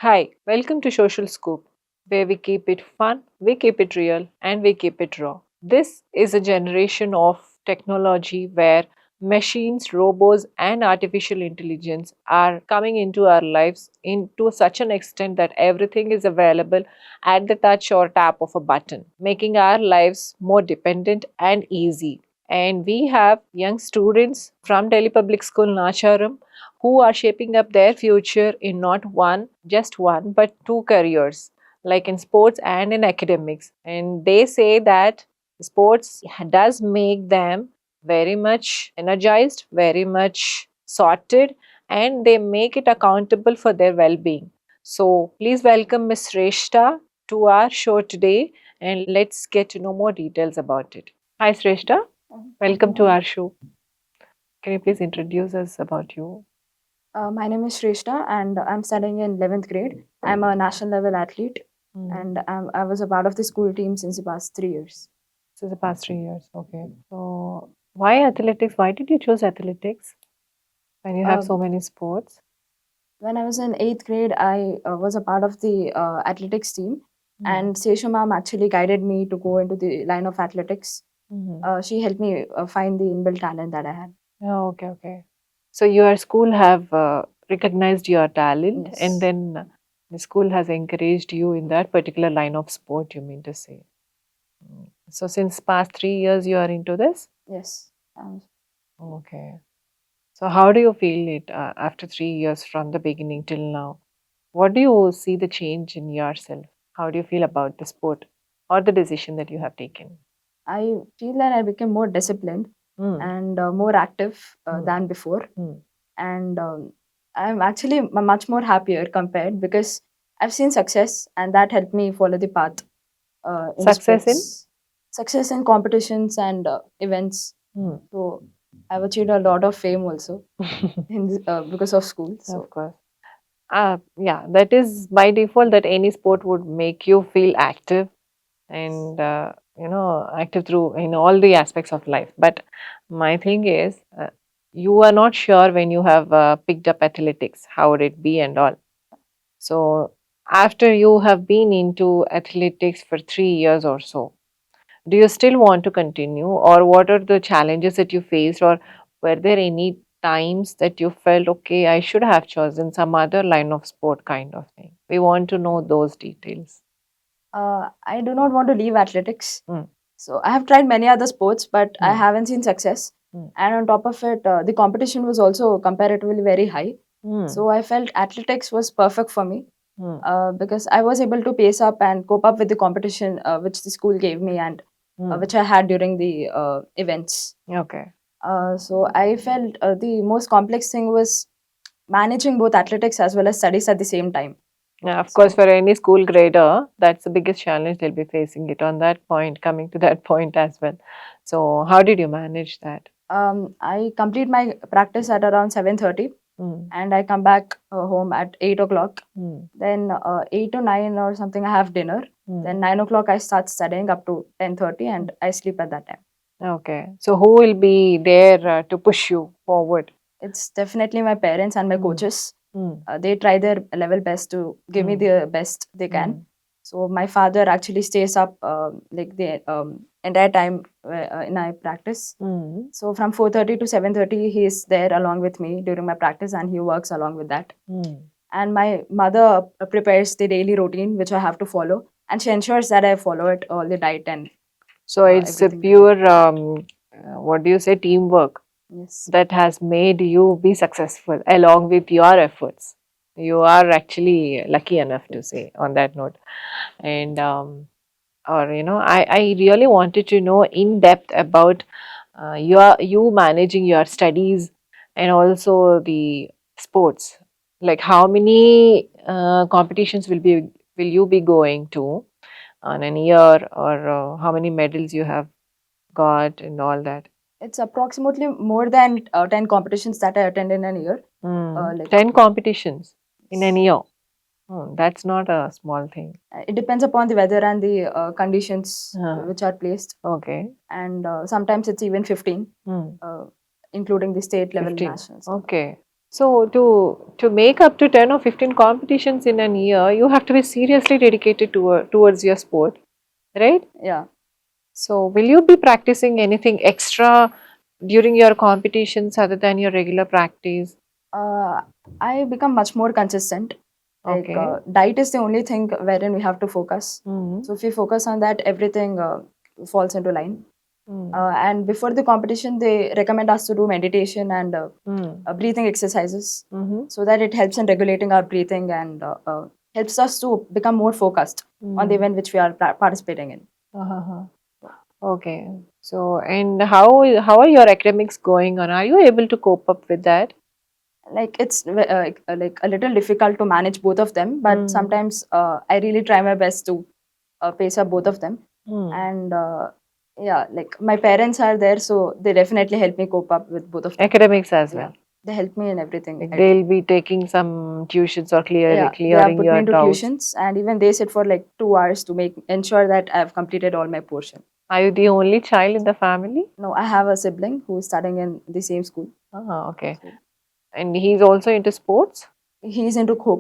Hi, welcome to Social Scoop, where we keep it fun, we keep it real, and we keep it raw. This is a generation of technology where machines, robots, and artificial intelligence are coming into our lives into such an extent that everything is available at the touch or tap of a button, making our lives more dependent and easy. And we have young students from Delhi Public School, Nacharam, who are shaping up their future in not just one, but two careers, like in sports and in academics. And they say that sports does make them very much energized, very much sorted, and they make it accountable for their well being. So, please welcome Miss Sreshta to our show today and let's get to know more details about it. Hi, Sreshta. Welcome to our show. Can you please introduce us about you? My name is Sreshta and I'm studying in 11th grade. I'm a national level athlete Mm. and I was a part of the school team since the past 3 years. So the past 3 years, okay. So why athletics? Why did you choose athletics when you have so Um, many sports? when I was in 8th grade, I was a part of the athletics team, Mm. and Sesha ma'am actually guided me to go into the line of athletics. Mm-hmm. She helped me find the inbuilt talent that I had. Oh, okay, okay. So your school have recognized your talent, and Yes, then the school has encouraged you in that particular line of sport. You mean to say? Mm. So since past 3 years, you are into this. yes. Okay. So how do you feel it after 3 years from the beginning till now? What do you see the change in yourself? How do you feel about the sport or the decision that you have taken? I feel that I became more disciplined Mm, and more active mm, than before, mm. and I'm actually much more happier compared because I've seen success and that helped me follow the path in Success in? sports, success in competitions and events. Mm. So I've achieved a lot of fame also because of school. Of So course. Yeah, that is by default that any sport would make you feel active and active through in all the aspects of life. But my thing is, you are not sure when you have picked up athletics, how would it be and all. So after you have been into athletics for 3 years or so, do you still want to continue, or what are the challenges that you faced, or were there any times that you felt, okay, I should have chosen some other line of sport kind of thing? We want to know those details. I do not want to leave athletics. Mm, So I have tried many other sports, but I mm, haven't seen success. mm, And on top of it, the competition was also comparatively very high. mm, So I felt athletics was perfect for me mm, because I was able to pace up and cope up with the competition which the school gave me and mm. which I had during the events. Okay. So I felt the most complex thing was managing both athletics as well as studies at the same time. Yeah, of course, So for any school grader, that's the biggest challenge they'll be facing it on that point, coming to that point as well. So, how did you manage that? I complete my practice at around 7:30 Mm, and I come back home at 8 o'clock. mm, Then 8 to 9 or something, I have dinner. mm. Then 9 o'clock, I start studying up to 10:30 and I sleep at that time. Okay. So, who will be there to push you forward? It's definitely my parents and my Mm, coaches. mm, They try their level best to give me mm, the best they can. mm, So my father actually stays up like the entire time in my practice. mm, So from 4:30 to 7:30, he is there along with me during my practice, and he works along with that. mm. And my mother prepares the daily routine which I have to follow, and she ensures that I follow it, all the diet and So, it's a everything like that. pure, what do you say, teamwork Yes. that has made you be successful along with your efforts. You are actually lucky enough to say on that note. And or I really wanted to know in depth about you managing your studies and also the sports, like how many competitions will you be going to on an year, or how many medals you have got and all that. It's approximately more than 10 competitions that I attend in a year. Like 10 competitions in an s- year. That's not a small thing. it depends upon the weather and the conditions uh, which are placed, okay. and sometimes it's even 15, Hmm. uh, including the state level 15. nationals. Okay. So to make up to 10 or 15 competitions in an year, you have to be seriously dedicated towards your sport, right? Yeah. So will you be practicing anything extra during your competitions other than your regular practice? Uh, I become much more consistent. Like Okay. diet is the only thing wherein we have to focus. Mm. So if we focus on that, everything falls into line. Mm. And before the competition, they recommend us to do meditation and Mm. breathing exercises, Mm-hmm. so that it helps in regulating our breathing and helps us to become more focused on the Mm. event which we are participating in. Uh-huh. Okay. So and how are your academics going on? Are you able to cope up with that? Like it's like a little difficult to manage both of them, but Mm. sometimes I really try my best to pace up both of them. Mm. And yeah, like my parents are there, so they definitely help me cope up with both of them. Academics as Yeah, well. they help me in everything Like I do. they'll be taking some tuitions or Yeah, they have clearing put me your into doubts. tuitions, and even they sit for like 2 hours to make ensure that I've completed all my portion. Are you the only child in the family? No, I have a sibling who is studying in the same school. Ah, okay. So And he's also into sports? he's into Kho.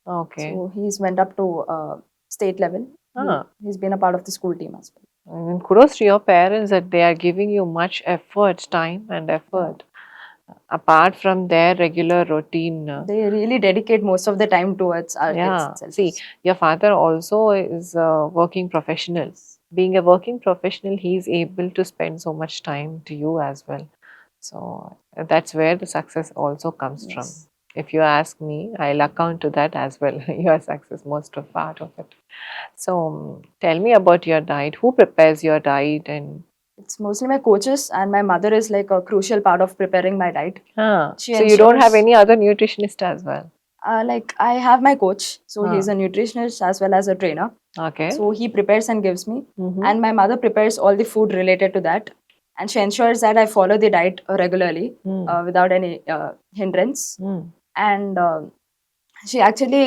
Okay. So he's went up to state level. Ah, He's been a part of the school team as and kudos to your parents that they are giving you much effort, time and well. effort apart from their regular routine. They really dedicate most of the time towards our kids Yeah, itself. see, your father also is a working professional. Yes. Being a working professional, he is able to spend so much time to you as well. So that's where the success also comes from. Yes. If you ask me, I'll account to that as well. Your success, most of part of it. So tell me about your diet. Who prepares your diet and It's mostly my coaches, and my mother is like a crucial part of preparing my diet. She so you don't have ensures, any other nutritionist as well? like, I have my coach, so he's Huh. a nutritionist as well as a trainer. Okay. So he prepares and gives me, Mm-hmm. and my mother prepares all the food related to that, and she ensures that I follow the diet regularly Mm. without any hindrance. Mm. And she actually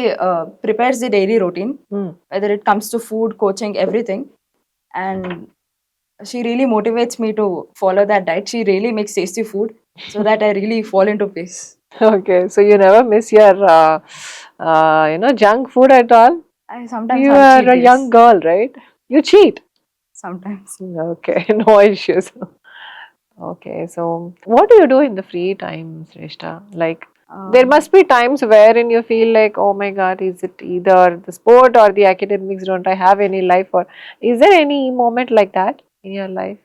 prepares the daily routine, Mm. whether it comes to food, coaching, everything. And she really motivates me to follow that diet. She really makes tasty food so that I really fall into place. Okay, so you never miss your junk food at all? I sometimes You have are cheat a young days. girl, right? You cheat. Sometimes. Okay, no issues. Okay, so what do you do in the free time, Sreshta? Like, there Um, must be times wherein you feel like, oh my God, is it either the sport or the academics? Don't I have any life? Or is there any moment like that in your life?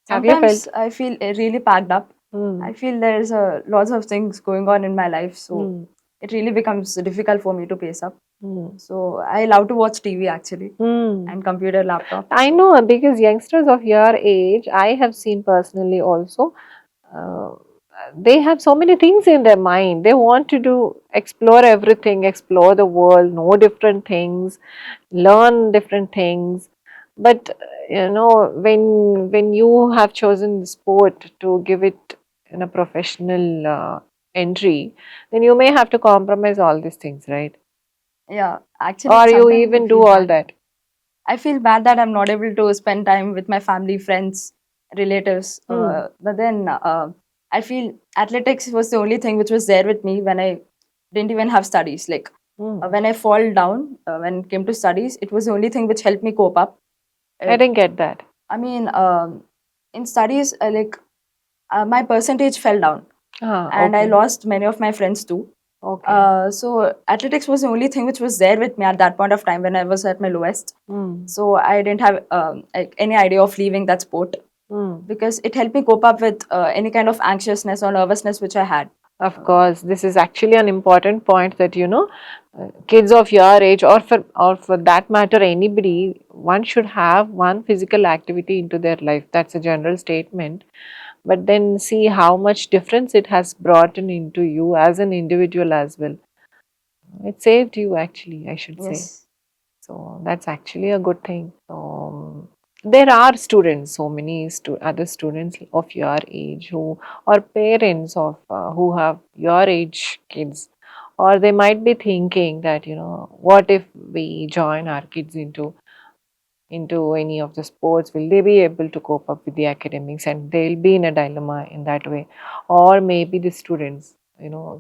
Have you Sometimes felt? I feel really packed up. Hmm. I feel there's lots of things going on in my life, so Hmm. it really becomes difficult for me to pace up. Hmm. So I love to watch TV actually, Hmm. and computer, laptop. I So know because youngsters of your age, I have seen personally also, uh, they have so many things in their mind. They want to do, explore everything, explore the world, know different things, learn different things. But when you have chosen the sport to give it in a professional entry, then you may have to compromise all these things, right? yeah, actually Or you sometimes I even do feel all bad. that. I feel bad that I'm not able to spend time with my family, friends, relatives. Hmm. But then I feel athletics was the only thing which was there with me when I didn't even have studies. Like Hmm. when I fall down, when it came to studies, it was the only thing which helped me cope up. I Uh, didn't get that. I mean, in studies, my percentage fell down, Ah, and I okay. lost many of my friends too. Okay. So athletics was the only thing which was there with me at that point of time when I was at my lowest. Hmm. So I didn't have like any idea of leaving that sport Hmm. because it helped me cope up with any kind of anxiousness or nervousness which I had. Of course, this is actually an important point that kids of your age, or for that matter, anybody, one should have one physical activity into their life. That's a general statement. But then see how much difference it has brought in into you as an individual as well. It saved you actually, I should say. Yes. So that's actually a good thing. There are students, so many other students of your age who, or parents of who have your age kids, or they might be thinking that what if we join our kids into any of the sports? Will they be able to cope up with the academics? And they'll be in a dilemma in that way, or maybe the students.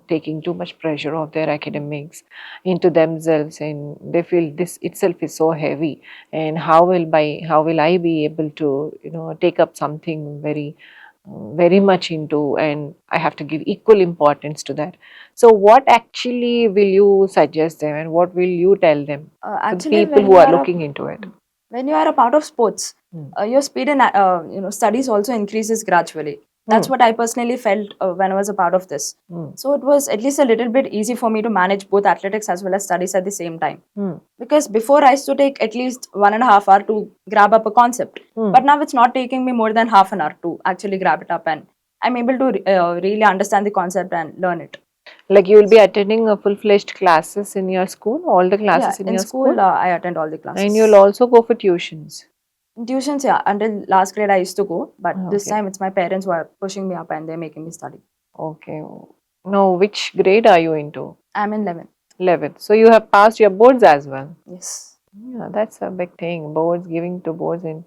taking too much pressure of their academics into themselves, and they feel this itself is so heavy, and how will I be able to take up something very much into, and I have to give equal importance to that. So what actually will you suggest them, and what will you tell them for the Actually, people when who you are are a looking into it? when you are a part of sports, Hmm. your speed in studies also increases gradually. That's Hmm. what I personally felt when I was a part of this. Hmm. So it was at least a little bit easy for me to manage both athletics as well as studies at the same time. Hmm. Because before I used to take at least 1.5 hour to grab up a concept, Hmm. but now it's not taking me more than half an hour to actually grab it up, and I'm able to really understand the concept and learn it. Like you will be attending a full-fledged classes in your school, all the Yeah, classes in in your school school, I attend all the and you'll classes. also go for tuitions. Tuitions, yeah, until last grade I used to go, but this Okay. time it's my parents who are pushing me up and they're making me study. Okay. Now, which grade are you into? I'm in 11. 11th. So you have passed your boards as well. Yes. Yeah, that's a big thing. Boards, giving to boards in.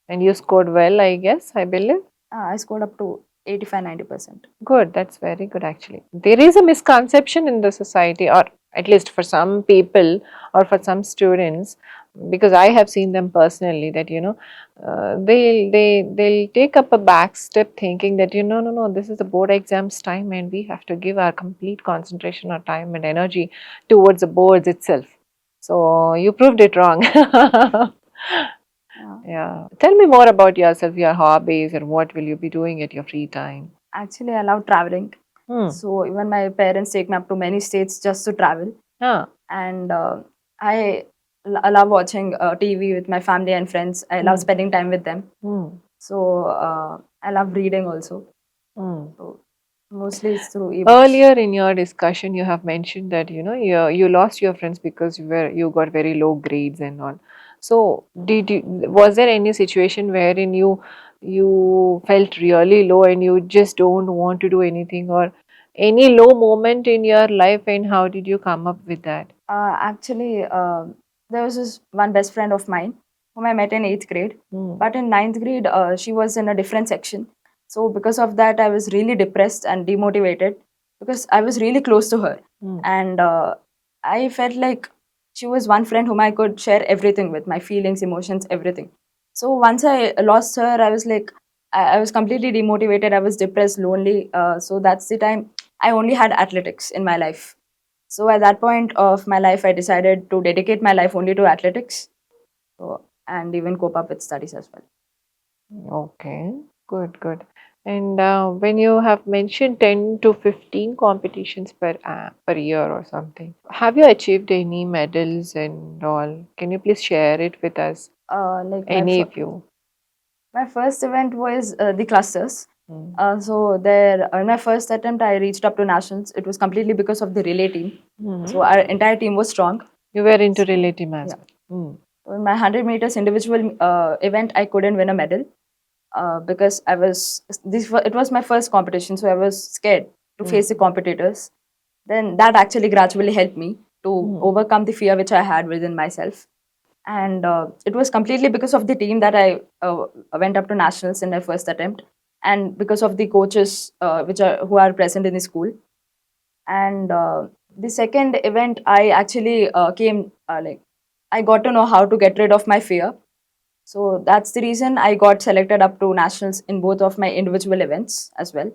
And you scored well, I guess, I believe. I scored up to 85-90%. Good, that's very good actually. There is a misconception in the society, or at least for some people or for some students, because I have seen them personally, that they'll take up a back step thinking that no, this is the board exams time and we have to give our complete concentration or time and energy towards the boards itself. So you proved it wrong. Yeah. Yeah. Tell me more about yourself, your hobbies, and what will you be doing at your free time? Actually, I love traveling. Hmm. So even my parents take me up to many states just to travel. Huh. And I, I love watching TV with my family and friends. I love Hmm. spending time with them. Hmm. So I love reading also. Hmm. So mostly it's through ebooks. Earlier in your discussion, you have mentioned that you lost your friends because you got very low grades and all. So was there any situation wherein you felt really low and you just don't want to do anything, or any low moment in your life, and how did you come up with that? Actually, there was this one best friend of mine whom I met in 8th grade. Hmm. But in 9th grade, she was in a different section. So because of that, I was really depressed and demotivated because I was really close to her. Hmm. And I felt like she was one friend whom I could share everything with, my feelings, emotions, everything. So once I lost her, I was like, I was completely demotivated. I was depressed, lonely. So that's the time I only had athletics in my life. So at that point of my life, I decided to dedicate my life only to athletics, so, and even cope up with studies as well. Okay, good, good. And when you have mentioned 10 to 15 competitions per year or something, have you achieved any medals and all? Can you please share it with us? Like Any if you. my first event was the clusters. Mm. So there, in my first attempt, I reached up to nationals. It was completely because of the relay team. So Mhm. our entire team was strong. You were into So relative as yeah, well. so in my 100 meters individual event, I couldn't win a medal because I was it was my first competition, so I was scared to Mm. face the competitors. Then that actually gradually helped me to Mm. overcome the fear which I had within myself. And it was completely because of the team that I went up to nationals in my first attempt, and because of the coaches who are present in the school. And the second event, I actually came like I got to know how to get rid of my fear. So that's the reason I got selected up to nationals in both of my individual events as well.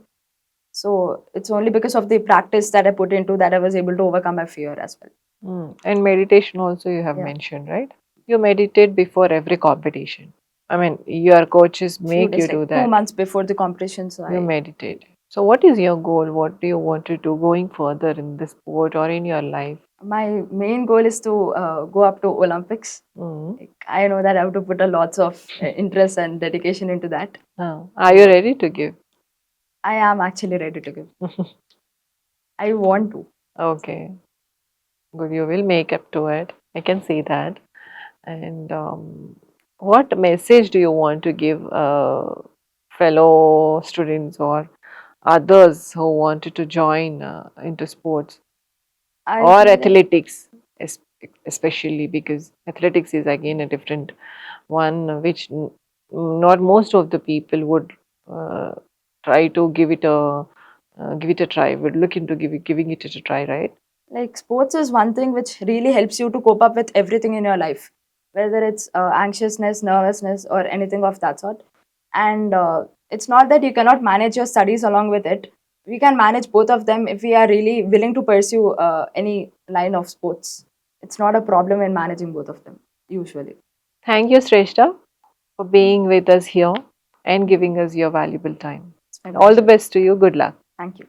So it's only because of the practice that I put into that I was able to overcome my fear as well. And meditation also you have Yeah, mentioned, right? You meditate before every competition. I mean, your coaches few make you days, do like two that. months before the competition. So You I meditate. So, what is your goal? What do you want to do going further in the sport or in your life? my main goal is to go up to Olympics. Mm. Like, I know that I have to put a lots of interest and dedication into that. Are you So ready to give? I am actually ready to give. I want to. Okay, good. You will make up to it. I can see that. And what message do you want to give fellow students or others who wanted to join into sports I or feel like athletics, es- especially because athletics is again a different one, which not most of the people would uh, try to give it a give it a try. Would look into giving it a try, right? Like sports is one thing which really helps you to cope up with everything in your life, whether it's anxiousness, nervousness, or anything of that sort. And it's not that you cannot manage your studies along with it. We can manage both of them if we are really willing to pursue any line of sports. It's not a problem in managing both of them usually. Thank you, Sreshta, for being with us here and giving us your valuable time. It's my All the pleasure. best to you. Good luck. Thank you.